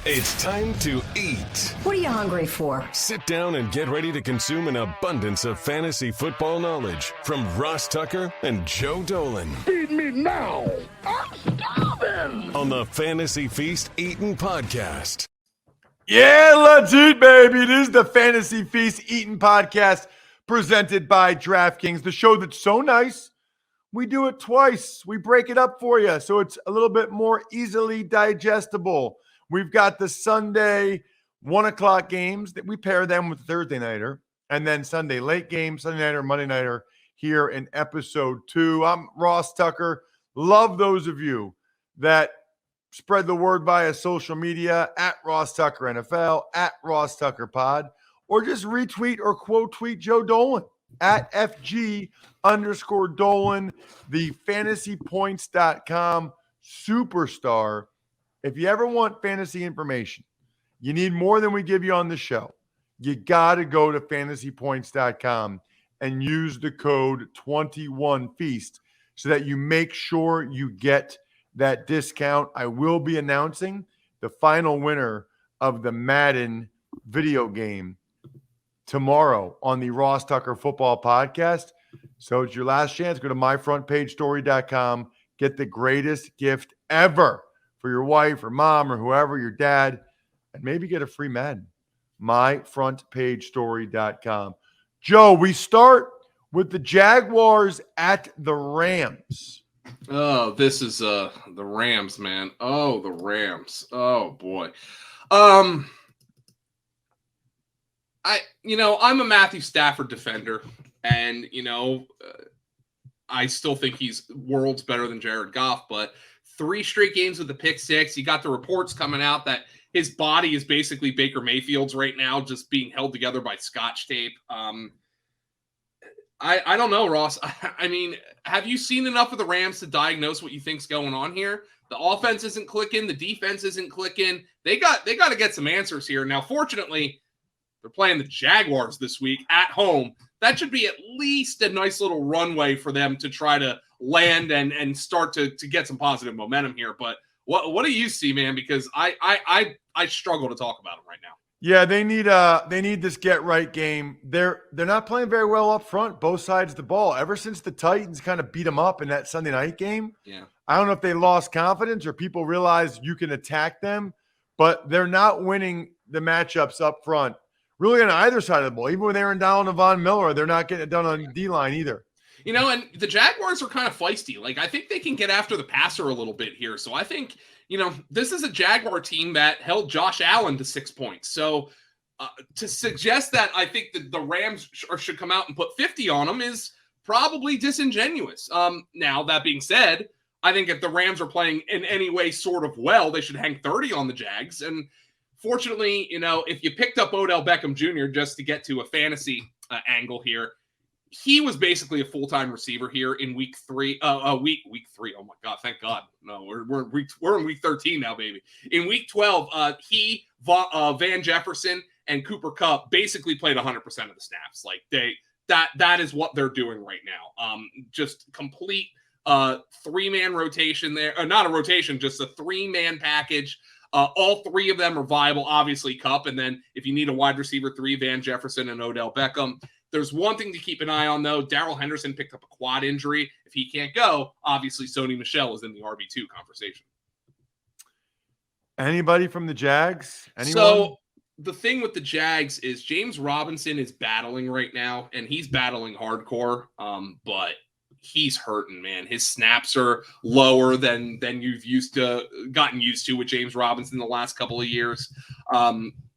It's time to eat. What are you hungry for? Sit down and get ready to consume an abundance of fantasy football knowledge from Ross Tucker and Joe Dolan. Feed me now. I'm starving. On the Fantasy Feast Eatin' Podcast. Yeah, let's eat, baby. It is the Fantasy Feast Eatin' Podcast presented by DraftKings, the show that's so nice. We do it twice. We break it up for you so it's a little bit more easily digestible. We've got the Sunday 1 o'clock games that we pair them with the Thursday nighter, and then Sunday late game, Sunday nighter, Monday nighter here in episode 2. I'm Ross Tucker. Love those of you that spread the word via social media at Ross Tucker NFL, at Ross Tucker Pod, or just retweet or quote tweet Joe Dolan at FG_Dolan, the fantasypoints.com superstar. If you ever want fantasy information, you need more than we give you on the show. You got to go to fantasypoints.com and use the code 21FEAST so that you make sure you get that discount. I will be announcing the final winner of the Madden video game tomorrow on the Ross Tucker Football Podcast. So it's your last chance. Go to myfrontpagestory.com. Get the greatest gift ever for your wife or mom or whoever, your dad, and maybe get a free Madden. myfrontpagestory.com. Joe, we start with the Jaguars at the Rams. Oh, this is the Rams, man. Oh, the Rams. Oh boy. I'm a Matthew Stafford defender, and I still think he's worlds better than Jared Goff, but 3 straight games with the pick six. You got the reports coming out that his body is basically Baker Mayfield's right now, just being held together by Scotch tape. I don't know, Ross. I mean, have you seen enough of the Rams to diagnose what you think's going on here? The offense isn't clicking. The defense isn't clicking. They got to get some answers here. Now, fortunately, they're playing the Jaguars this week at home. That should be at least a nice little runway for them to try to land and start to get some positive momentum here. But what do you see, man? Because I struggle to talk about them right now. Yeah, they need this get right game. They're not playing very well up front, both sides of the ball. Ever since the Titans kind of beat them up in that Sunday night game. Yeah. I don't know if they lost confidence or people realize you can attack them, but they're not winning the matchups up front. Really on either side of the ball. Even with Aaron Donald and Von Miller, they're not getting it done on D-line either. And the Jaguars are kind of feisty. Like, I think they can get after the passer a little bit here. So I think, this is a Jaguar team that held Josh Allen to 6 points. So to suggest that I think that the Rams should come out and put 50 on them is probably disingenuous. Now, that being said, I think if the Rams are playing in any way sort of well, they should hang 30 on the Jags. And fortunately, if you picked up Odell Beckham Jr. just to get to a fantasy angle here, he was basically a full-time receiver here in week 3. Week 3. Oh my God! Thank God. No, we're in week 13 now, baby. In week 12, Van Jefferson and Cooper Kupp basically played 100% of the snaps. Like that is what they're doing right now. Just complete 3-man rotation there. Not a rotation, just a 3-man package. All 3 of them are viable. Obviously, Kupp, and then if you need a wide receiver 3, Van Jefferson and Odell Beckham. There's one thing to keep an eye on, though. Darrell Henderson picked up a quad injury. If he can't go, obviously Sony Michel is in the RB2 conversation. Anybody from the Jags? Anyone? So the thing with the Jags is James Robinson is battling right now, and he's battling hardcore, but he's hurting, man. His snaps are lower than you've gotten used to with James Robinson the last couple of years.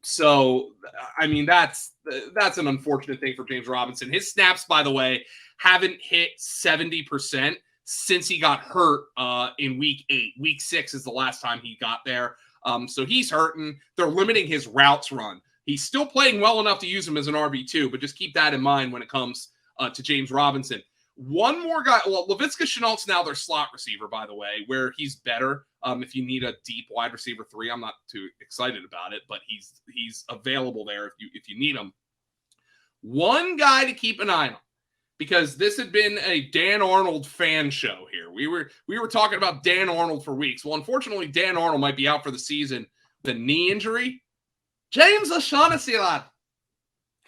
So, I mean, that's an unfortunate thing for James Robinson. His snaps, by the way, haven't hit 70% since he got hurt in week 8. Week 6 is the last time he got there. So he's hurting. They're limiting his routes run. He's still playing well enough to use him as an RB2, but just keep that in mind when it comes to James Robinson. One more guy. Well, Laviska Shenault's now their slot receiver, by the way, where he's better. If you need a deep wide receiver 3, I'm not too excited about it, but he's available there if you need him. One guy to keep an eye on, because this had been a Dan Arnold fan show here. We were talking about Dan Arnold for weeks. Well, unfortunately, Dan Arnold might be out for the season the knee injury. James O'Shaughnessy, lad.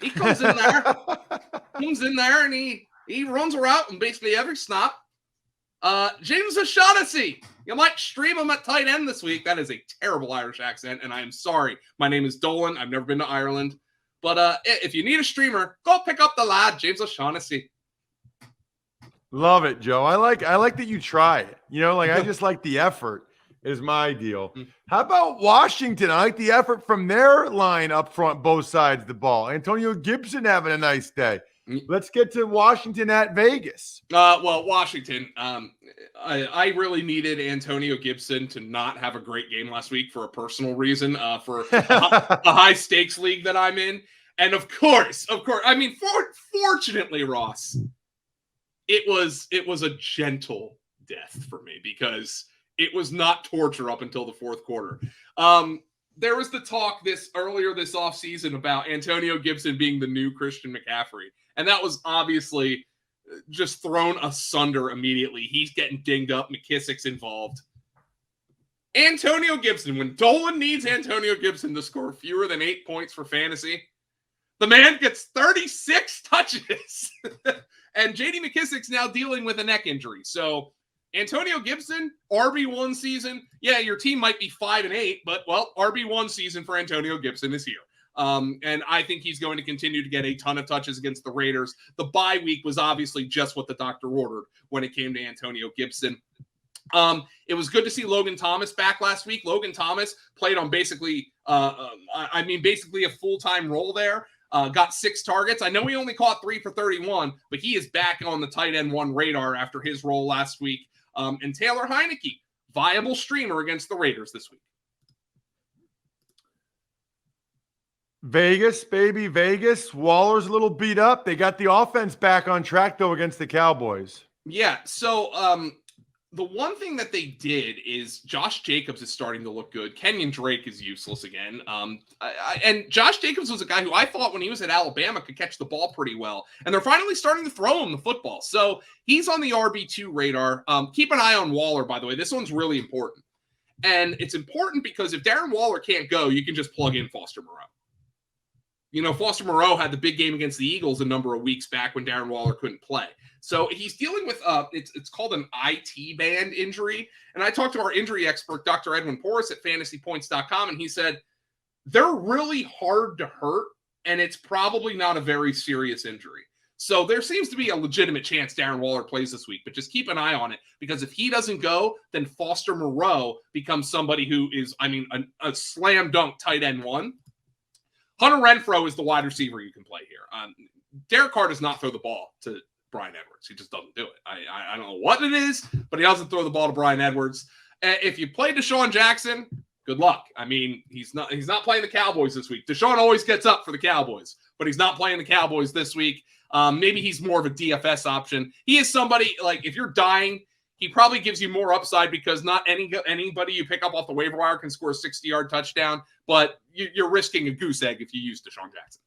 He comes in there, and he runs her out in basically every snap. James O'Shaughnessy. You might stream him at tight end this week. That is a terrible Irish accent, and I am sorry. My name is Dolan. I've never been to Ireland. But if you need a streamer, go pick up the lad, James O'Shaughnessy. Love it, Joe. I like that you try it. I just like the effort is my deal. How about Washington? I like the effort from their line up front, both sides of the ball. Antonio Gibson having a nice day. Let's get to Washington at Vegas. Well, Washington, I really needed Antonio Gibson to not have a great game last week for a personal reason, for a high-stakes league that I'm in. And of course, I mean, fortunately, Ross, it was a gentle death for me because it was not torture up until the fourth quarter. There was the talk earlier this offseason about Antonio Gibson being the new Christian McCaffrey. And that was obviously just thrown asunder immediately. He's getting dinged up. McKissick's involved. Antonio Gibson, when Dolan needs Antonio Gibson to score fewer than 8 points for fantasy, the man gets 36 touches. And J.D. McKissick's now dealing with a neck injury. So Antonio Gibson, RB1 season. Yeah, your team might be 5-8, but, well, RB1 season for Antonio Gibson is here. And I think he's going to continue to get a ton of touches against the Raiders. The bye week was obviously just what the doctor ordered when it came to Antonio Gibson. It was good to see Logan Thomas back last week. Logan Thomas played on basically a full-time role there. Got 6 targets. I know he only caught 3 for 31, but he is back on the tight end 1 radar after his role last week. And Taylor Heineke, viable streamer against the Raiders this week. Vegas, baby, Vegas. Waller's a little beat up. They got the offense back on track, though, against the Cowboys. Yeah, so the one thing that they did is Josh Jacobs is starting to look good. Kenyon Drake is useless again. And Josh Jacobs was a guy who I thought when he was at Alabama could catch the ball pretty well. And they're finally starting to throw him the football. So he's on the RB2 radar. Keep an eye on Waller, by the way. This one's really important. And it's important because if Darren Waller can't go, you can just plug in Foster Moreau. Foster Moreau had the big game against the Eagles a number of weeks back when Darren Waller couldn't play. So he's dealing with it's called an IT band injury. And I talked to our injury expert, Dr. Edwin Porras at fantasypoints.com, and he said they're really hard to hurt, and it's probably not a very serious injury. So there seems to be a legitimate chance Darren Waller plays this week, but just keep an eye on it because if he doesn't go, then Foster Moreau becomes somebody who is, a slam dunk tight end 1. Hunter Renfrow is the wide receiver you can play here. Derek Carr does not throw the ball to Bryan Edwards. He just doesn't do it. I don't know what it is, but he doesn't throw the ball to Bryan Edwards. If you play Deshaun Jackson, good luck. He's not playing the Cowboys this week. Deshaun always gets up for the Cowboys, but he's not playing the Cowboys this week. Maybe he's more of a DFS option. He is somebody, like, if you're dying, he probably gives you more upside because not anybody you pick up off the waiver wire can score a 60-yard touchdown, but you're risking a goose egg if you use Deshaun Jackson.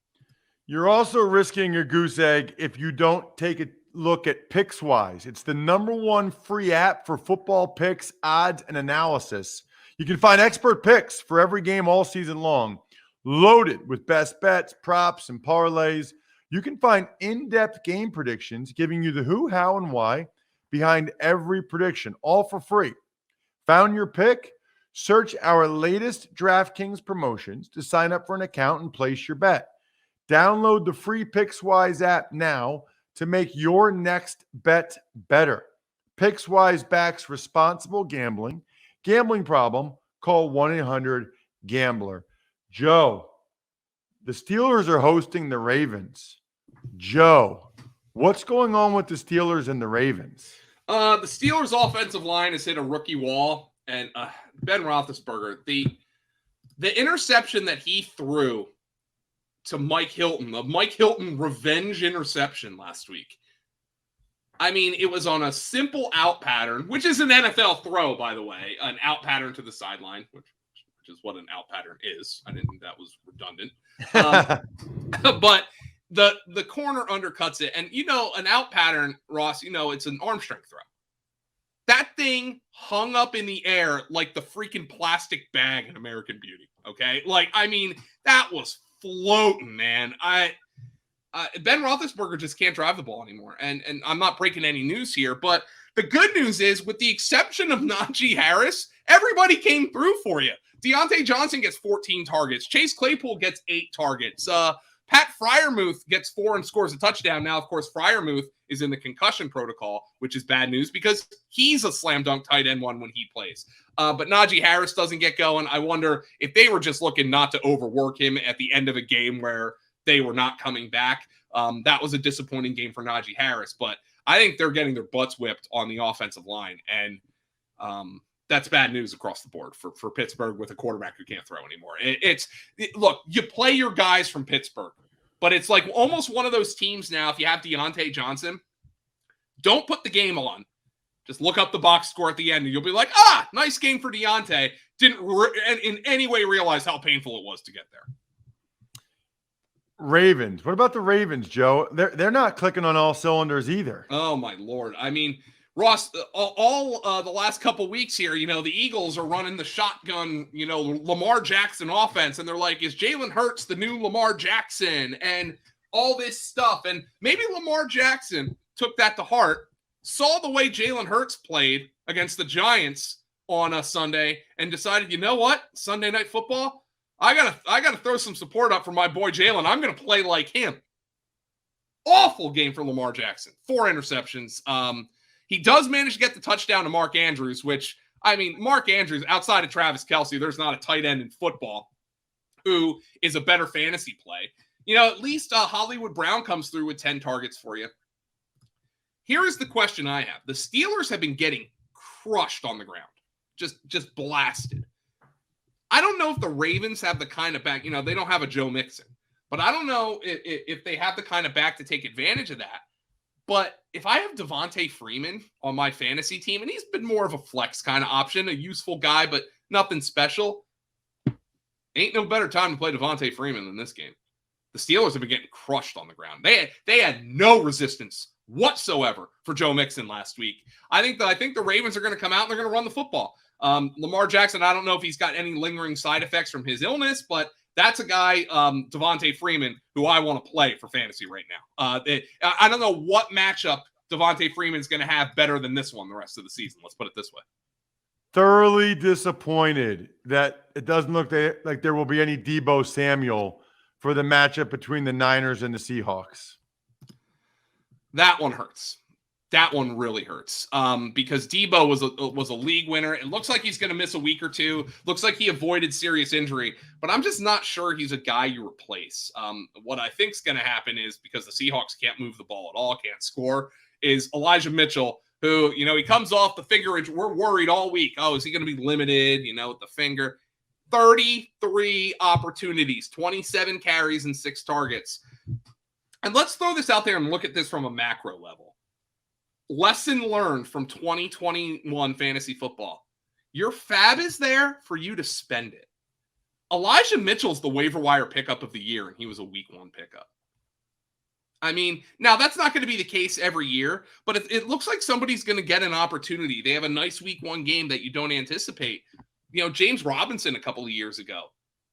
You're also risking a goose egg if you don't take a look at PicksWise. It's the #1 free app for football picks, odds, and analysis. You can find expert picks for every game all season long, loaded with best bets, props, and parlays. You can find in-depth game predictions giving you the who, how, and why behind every prediction, all for free. Found your pick? Search our latest DraftKings promotions to sign up for an account and place your bet. Download the free PicksWise app now to make your next bet better. PicksWise backs responsible gambling. Gambling problem? Call 1-800-GAMBLER. Joe, the Steelers are hosting the Ravens. Joe, what's going on with the Steelers and the Ravens? The Steelers' offensive line has hit a rookie wall, and Ben Roethlisberger, the interception that he threw to Mike Hilton, the Mike Hilton revenge interception last week. It was on a simple out pattern, which is an NFL throw, by the way, an out pattern to the sideline, which is what an out pattern is. I didn't think that was redundant. But the corner undercuts it. And, an out pattern, Ross, it's an arm strength throw. That thing hung up in the air like the freaking plastic bag in American Beauty. Okay. Like, I mean, that was floating, man. Ben Roethlisberger just can't drive the ball anymore. And I'm not breaking any news here, but the good news is, with the exception of Najee Harris, everybody came through for you. Deontay Johnson gets 14 targets. Chase Claypool gets 8 targets. Pat Freiermuth gets 4 and scores a touchdown. Now, of course, Freiermuth is in the concussion protocol, which is bad news because he's a slam dunk tight end one when he plays. But Najee Harris doesn't get going. I wonder if they were just looking not to overwork him at the end of a game where they were not coming back. That was a disappointing game for Najee Harris, but I think they're getting their butts whipped on the offensive line. And that's bad news across the board for Pittsburgh with a quarterback who can't throw anymore. Look, you play your guys from Pittsburgh, but it's like almost one of those teams now. If you have Deontay Johnson, don't put the game on. Just look up the box score at the end, and you'll be like, nice game for Deontay. Didn't in any way realize how painful it was to get there. Ravens. What about the Ravens, Joe? They're not clicking on all cylinders either. Oh, my Lord. I mean, Ross, all the last couple weeks here, the Eagles are running the shotgun, Lamar Jackson offense, and they're like, is Jalen Hurts the new Lamar Jackson? And all this stuff. And maybe Lamar Jackson took that to heart, saw the way Jalen Hurts played against the Giants on a Sunday, and decided, you know what? Sunday Night Football, I gotta throw some support up for my boy Jalen. I'm gonna play like him. Awful game for Lamar Jackson. 4 interceptions. He does manage to get the touchdown to Mark Andrews, which, I mean, Mark Andrews, outside of Travis Kelce, there's not a tight end in football who is a better fantasy play. At least Hollywood Brown comes through with 10 targets for you. Here is the question I have. The Steelers have been getting crushed on the ground. Just blasted. I don't know if the Ravens have the kind of back, they don't have a Joe Mixon, but I don't know if they have the kind of back to take advantage of that. But if I have Devontae Freeman on my fantasy team, and he's been more of a flex kind of option, a useful guy, but nothing special, ain't no better time to play Devontae Freeman than this game. The Steelers have been getting crushed on the ground. They had no resistance whatsoever for Joe Mixon last week. I think the Ravens are going to come out and they're going to run the football. Lamar Jackson, I don't know if he's got any lingering side effects from his illness, but that's a guy, Devontae Freeman, who I want to play for fantasy right now. I don't know what matchup Devontae Freeman's going to have better than this one the rest of the season. Let's put it this way. Thoroughly disappointed that it doesn't look like there will be any Deebo Samuel for the matchup between the Niners and the Seahawks. That one hurts. That one really hurts because Deebo was a league winner. It looks like he's going to miss a week or two. Looks like he avoided serious injury, but I'm just not sure he's a guy you replace. What I think is going to happen is, because the Seahawks can't move the ball at all, can't score, is Elijah Mitchell, who, he comes off the finger injury. We're worried all week. Oh, is he going to be limited, with the finger? 33 opportunities, 27 carries, and 6 targets. And let's throw this out there and look at this from a macro level. Lesson learned from 2021 fantasy football. Your fab is there for you to spend it. Elijah Mitchell's the waiver wire pickup of the year, and he was a week 1 pickup. I mean, now that's not going to be the case every year, but it looks like somebody's going to get an opportunity. They have a nice week 1 game that you don't anticipate. James Robinson a couple of years ago.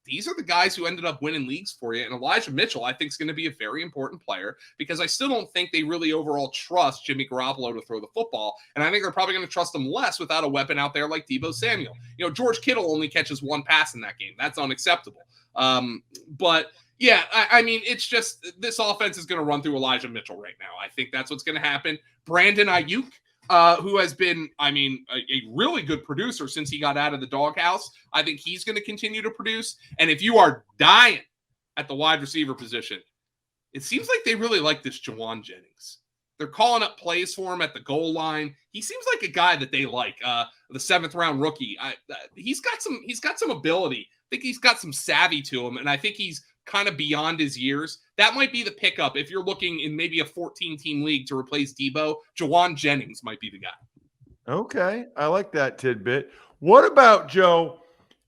These are the guys who ended up winning leagues for you. And Elijah Mitchell, I think, is going to be a very important player because I still don't think they really overall trust Jimmy Garoppolo to throw the football. And I think they're probably going to trust him less without a weapon out there like Deebo Samuel. George Kittle only catches 1 pass in that game. That's unacceptable. But yeah, I mean, it's just this offense is going to run through Elijah Mitchell right now. I think that's what's going to happen. Brandon Ayuk, who has been, a really good producer since he got out of the doghouse. I think he's going to continue to produce. And if you are dying at the wide receiver position, it seems like they really like this Jawan Jennings. They're calling up plays for him at the goal line. He seems like a guy that they like. The 7th round rookie. He's got some ability. I think he's got some savvy to him, and I think he's kind of beyond his years. That might be the pickup if you're looking in maybe a 14-team league to replace Deebo. Jawan Jennings might be the guy. Okay, I like that tidbit. What about, Joe?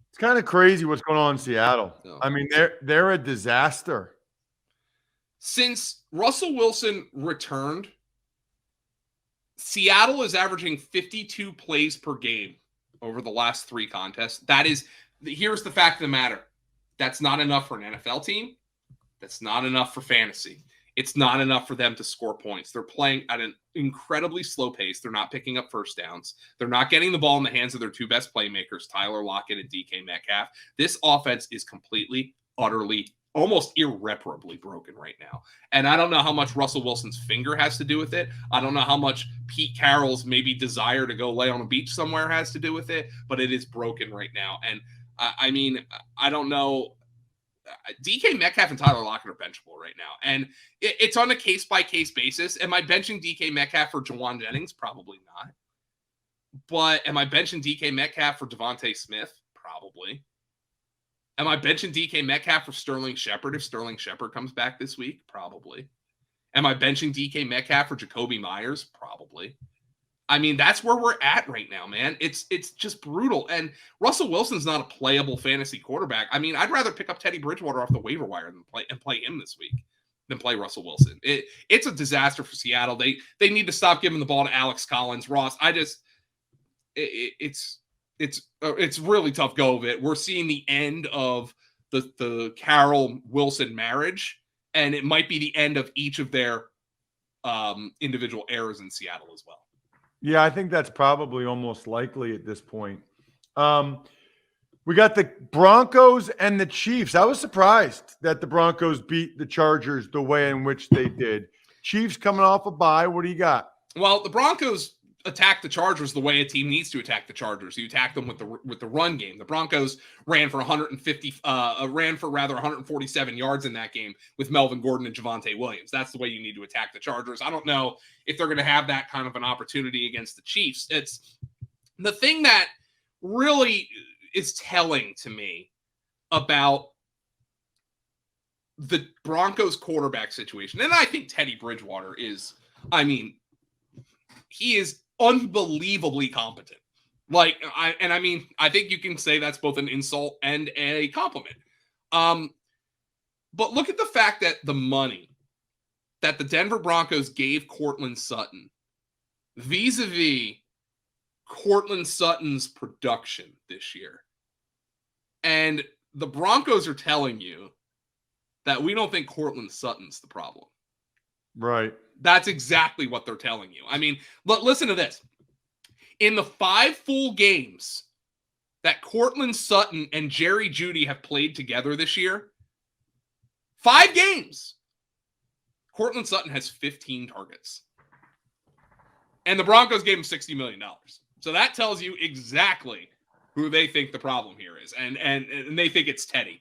It's kind of crazy what's going on in Seattle. Oh. I mean, they're a disaster. Since Russell Wilson returned, Seattle is averaging 52 plays per game over the last 3 contests. Here's the fact of the matter. That's not enough for an NFL team. That's not enough for fantasy. It's not enough for them to score points. They're playing at an incredibly slow pace. They're not picking up first downs. They're not getting the ball in the hands of their 2 best playmakers, Tyler Lockett and DK Metcalf. This offense is completely, utterly, almost irreparably broken right now. And I don't know how much Russell Wilson's finger has to do with it. I don't know how much Pete Carroll's maybe desire to go lay on a beach somewhere has to do with it, but it is broken right now. And I mean, I don't know. DK Metcalf and Tyler Lockett are benchable right now. And it's on a case-by-case basis. Am I benching DK Metcalf for Jawan Jennings? Probably not. But am I benching DK Metcalf for Devontae Smith? Probably. Am I benching DK Metcalf for Sterling Shepard if Sterling Shepard comes back this week? Probably. Am I benching DK Metcalf for Jacoby Myers? Probably. I mean, that's where we're at right now, man. It's just brutal. And Russell Wilson's not a playable fantasy quarterback. I mean, I'd rather pick up Teddy Bridgewater off the waiver wire than play him this week than play Russell Wilson. It's a disaster for Seattle. They need to stop giving the ball to Alex Collins. Ross, it's really tough go of it. We're seeing the end of the Carroll-Wilson marriage, and it might be the end of each of their individual eras in Seattle as well. Yeah, I think that's probably almost likely at this point. We got the Broncos and the Chiefs. I was surprised that the Broncos beat the Chargers the way in which they did. Chiefs coming off a bye. What do you got? Well, the Broncos attack the Chargers the way a team needs to attack the Chargers. You attack them with the run game. The Broncos ran for 147 yards in that game with Melvin Gordon and Javonte Williams. That's the way you need to attack the Chargers. I don't know if they're going to have that kind of an opportunity against the Chiefs. It's the thing that really is telling to me about the Broncos quarterback situation. And I think Teddy Bridgewater is, he is unbelievably competent. I think you can say that's both an insult and a compliment. But look at the fact that the money that the Denver Broncos gave Courtland Sutton vis-a-vis Courtland Sutton's production this year. And the Broncos are telling you that we don't think Courtland Sutton's the problem. Right. That's exactly what they're telling you. I mean, listen to this. In the 5 full games that Courtland Sutton and Jerry Jeudy have played together this year, 5 games, Courtland Sutton has 15 targets. And the Broncos gave him $60 million. So that tells you exactly who they think the problem here is. And they think it's Teddy.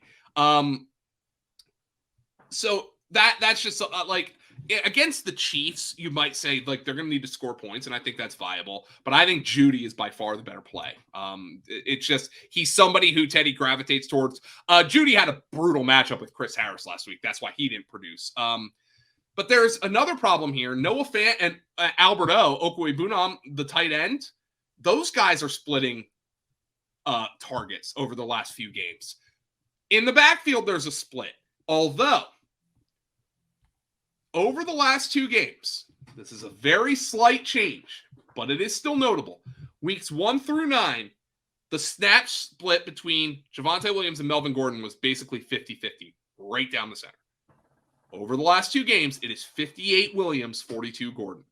So that's just against the Chiefs, you might say they're going to need to score points, and I think that's viable. But I think Jeudy is by far the better play. It's just he's somebody who Teddy gravitates towards. Jeudy had a brutal matchup with Chris Harris last week. That's why he didn't produce. But there's another problem here. Noah Fant and Alberto Okwuegbunam, the tight end, those guys are splitting targets over the last few games. In the backfield, there's a split. Although, over the last 2 games, this is a very slight change, but it is still notable. Weeks 1 through 9, the snap split between Javonte Williams and Melvin Gordon was basically 50-50, right down the center. Over the last 2 games, it is 58 Williams, 42 Gordon.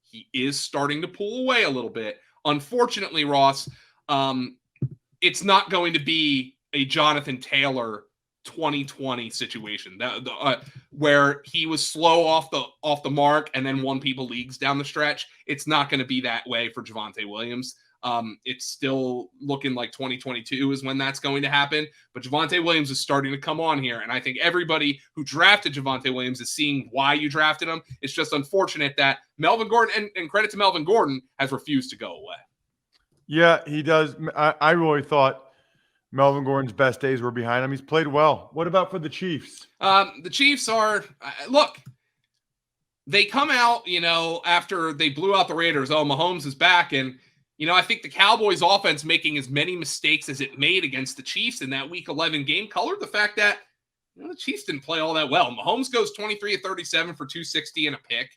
He is starting to pull away a little bit. Unfortunately, Ross, it's not going to be a Jonathan Taylor 2020 situation where he was slow off the mark and then won people leagues down the stretch. It's not going to be that way for Javonte Williams. It's still looking like 2022 is when that's going to happen. But Javonte Williams is starting to come on here, and I think everybody who drafted Javonte Williams is seeing why you drafted him. It's just unfortunate that Melvin Gordon, and credit to Melvin Gordon, has refused to go away. Yeah, he does. I really thought Melvin Gordon's best days were behind him. He's played well. What about for the Chiefs? The Chiefs are look. They come out, after they blew out the Raiders. Oh, Mahomes is back, and I think the Cowboys offense making as many mistakes as it made against the Chiefs in that Week 11 game colored the fact that the Chiefs didn't play all that well. Mahomes goes 23 of 37 for 260 and a pick.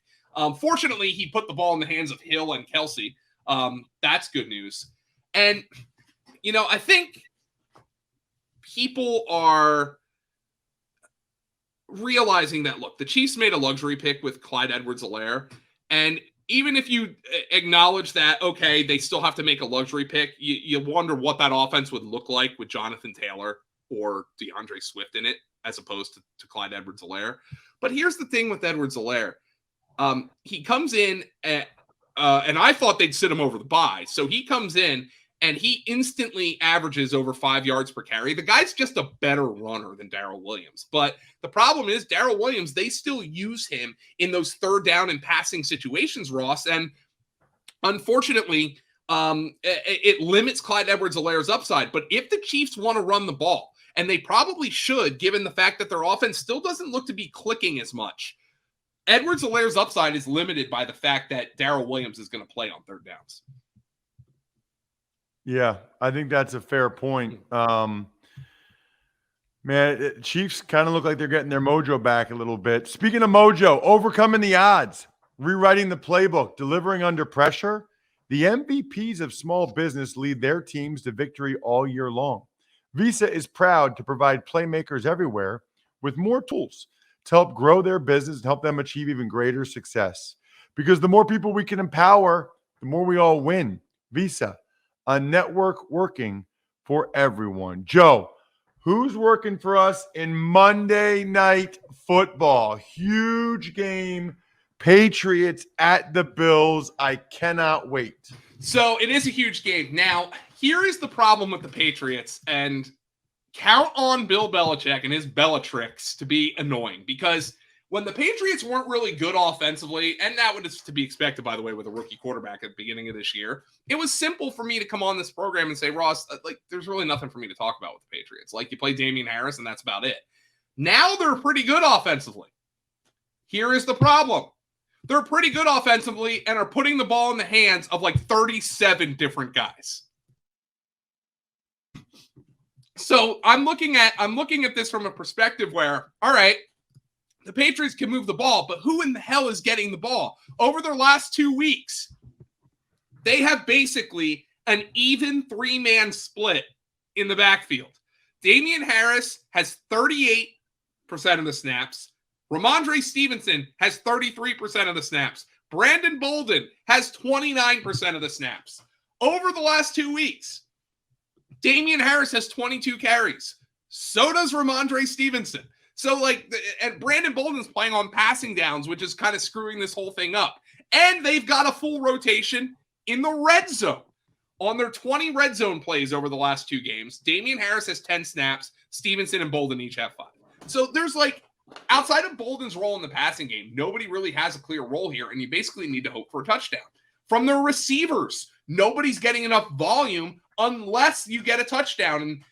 Fortunately, he put the ball in the hands of Hill and Kelsey. That's good news. And, I think people are realizing that, look, the Chiefs made a luxury pick with Clyde Edwards-Helaire. And even if you acknowledge that, okay, they still have to make a luxury pick, you wonder what that offense would look like with Jonathan Taylor or DeAndre Swift in it, as opposed to Clyde Edwards-Helaire. But here's the thing with Edwards-Helaire. He comes in, and I thought they'd sit him over the bye. So he comes in, and he instantly averages over 5 yards per carry. The guy's just a better runner than Darrell Williams. But the problem is Darrell Williams, they still use him in those third down and passing situations, Ross. And unfortunately, it limits Clyde Edwards-Helaire's upside. But if the Chiefs want to run the ball, and they probably should, given the fact that their offense still doesn't look to be clicking as much, Edwards-Helaire's upside is limited by the fact that Darrell Williams is going to play on third downs. Yeah, I think that's a fair point. Chiefs kind of look like they're getting their mojo back a little bit. Speaking of mojo, overcoming the odds, rewriting the playbook, delivering under pressure. The MVPs of small business lead their teams to victory all year long. Visa is proud to provide playmakers everywhere with more tools to help grow their business and help them achieve even greater success. Because the more people we can empower, the more we all win. Visa, a network working for everyone. Joe, who's working for us in Monday Night Football? Huge game. Patriots at the Bills. I cannot wait. So it is a huge game. Now, here is the problem with the Patriots, and count on Bill Belichick and his Bellatrix to be annoying, because when the Patriots weren't really good offensively, and that was to be expected, by the way, with a rookie quarterback at the beginning of this year, it was simple for me to come on this program and say, Ross, there's really nothing for me to talk about with the Patriots. You play Damian Harris, and that's about it. Now they're pretty good offensively. Here is the problem. They're pretty good offensively and are putting the ball in the hands of 37 different guys. So I'm looking at this from a perspective where, all right, the Patriots can move the ball, but who in the hell is getting the ball? Over their last 2 weeks, they have basically an even three-man split in the backfield. Damian Harris has 38% of the snaps. Ramondre Stevenson has 33% of the snaps. Brandon Bolden has 29% of the snaps. Over the last 2 weeks, Damian Harris has 22 carries. So does Ramondre Stevenson. So, and Brandon Bolden's playing on passing downs, which is kind of screwing this whole thing up. And they've got a full rotation in the red zone. On their 20 red zone plays over the last 2 games, Damian Harris has 10 snaps. Stevenson and Bolden each have 5. So there's outside of Bolden's role in the passing game, nobody really has a clear role here, and you basically need to hope for a touchdown. From their receivers, nobody's getting enough volume unless you get a touchdown. And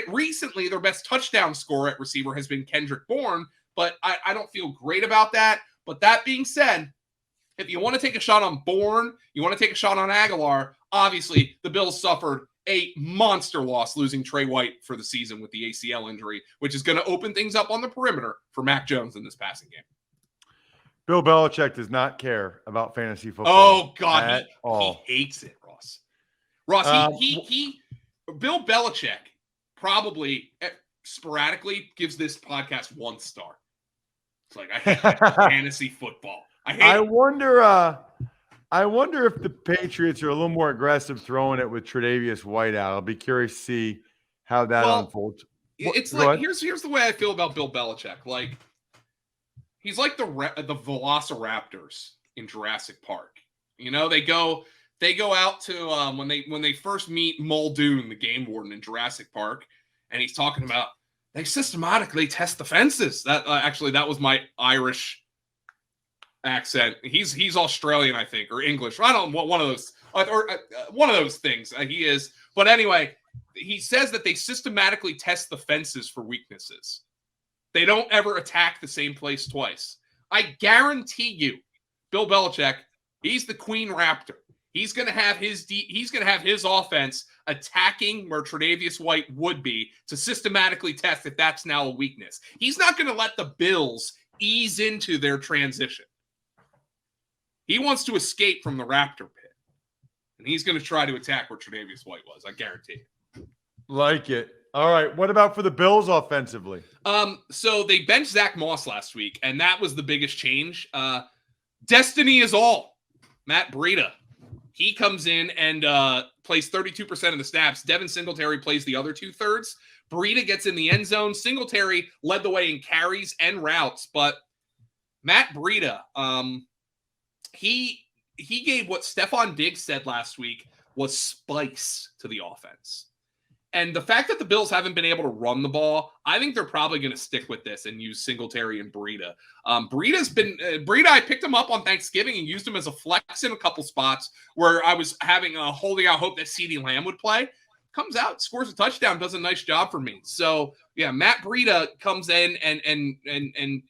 recently, their best touchdown scorer at receiver has been Kendrick Bourne, but I don't feel great about that. But that being said, if you want to take a shot on Bourne, you want to take a shot on Aguilar, obviously the Bills suffered a monster loss losing Trey White for the season with the ACL injury, which is going to open things up on the perimeter for Mac Jones in this passing game. Bill Belichick does not care about fantasy football. Oh, God, he hates it, Ross. Bill Belichick probably sporadically gives this podcast 1 star. It's I hate fantasy football. I wonder if the Patriots are a little more aggressive throwing it with Tre'Davious White out. I'll be curious to see how that unfolds. It's here's the way I feel about Bill Belichick. He's like the Velociraptors in Jurassic Park. They go out to when they first meet Muldoon, the game warden in Jurassic Park, and he's talking about they systematically test the fences. That that was my Irish accent. He's Australian, I think, or English. I don't know, one of those one of those things. He is. But anyway, he says that they systematically test the fences for weaknesses. They don't ever attack the same place twice. I guarantee you, Bill Belichick, he's the Queen Raptor. He's going to have his offense attacking where Tre'Davious White would be to systematically test if that's now a weakness. He's not going to let the Bills ease into their transition. He wants to escape from the Raptor pit. And he's going to try to attack where Tre'Davious White was. I guarantee it. Like it. All right. What about for the Bills offensively? So they benched Zach Moss last week, and that was the biggest change. Destiny is all. Matt Breida. He comes in and plays 32% of the snaps. Devin Singletary plays the other 2/3. Breida gets in the end zone. Singletary led the way in carries and routes, but Matt Breida, he gave what Stephon Diggs said last week was spice to the offense. And the fact that the Bills haven't been able to run the ball, I think they're probably going to stick with this and use Singletary and Breida. Breida, I picked him up on Thanksgiving and used him as a flex in a couple spots where I was having a holding out hope that CeeDee Lamb would play. Comes out, scores a touchdown, does a nice job for me. So, yeah, Matt Breida comes in and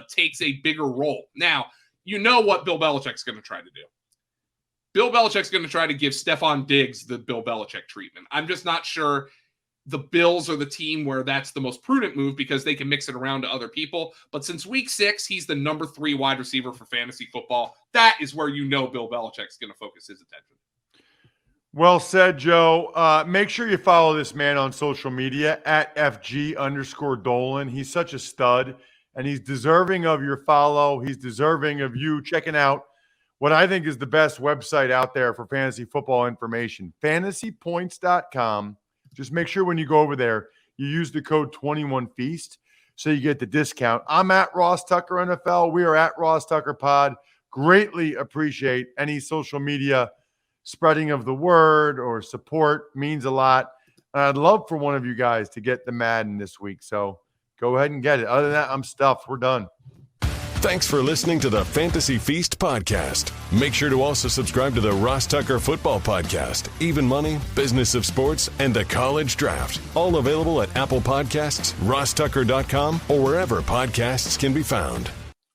takes a bigger role. Now, you know what Bill Belichick's going to try to do. Bill Belichick's going to try to give Stephon Diggs the Bill Belichick treatment. I'm just not sure the Bills are the team where that's the most prudent move because they can mix it around to other people. But since week 6, he's the number 3 wide receiver for fantasy football. That is where you know Bill Belichick's going to focus his attention. Well said, Joe. Make sure you follow this man on social media at FG_Dolan. He's such a stud, and he's deserving of your follow. He's deserving of you checking out what I think is the best website out there for fantasy football information, fantasypoints.com. Just make sure when you go over there, you use the code 21Feast so you get the discount. I'm at Ross Tucker NFL. We are at Ross Tucker Pod. Greatly appreciate any social media spreading of the word or support. Means a lot. And I'd love for one of you guys to get the Madden this week. So go ahead and get it. Other than that, I'm stuffed. We're done. Thanks for listening to the Fantasy Feast podcast. Make sure to also subscribe to the Ross Tucker Football Podcast, Even Money, Business of Sports, and the College Draft. All available at Apple Podcasts, rosstucker.com, or wherever podcasts can be found.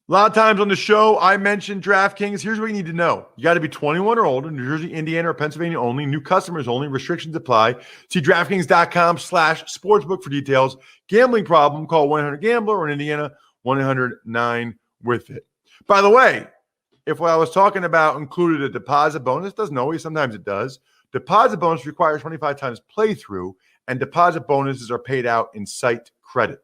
A lot of times on the show, I mentioned DraftKings. Here's what you need to know. You got to be 21 or older, New Jersey, Indiana, or Pennsylvania only. New customers only. Restrictions apply. See DraftKings.com/sportsbook for details. Gambling problem, call 1-800-GAMBLER, or in Indiana, 1-800-9 with it. By the way, if what I was talking about included a deposit bonus, doesn't always, sometimes it does. Deposit bonus requires 25 times playthrough, and deposit bonuses are paid out in site credit.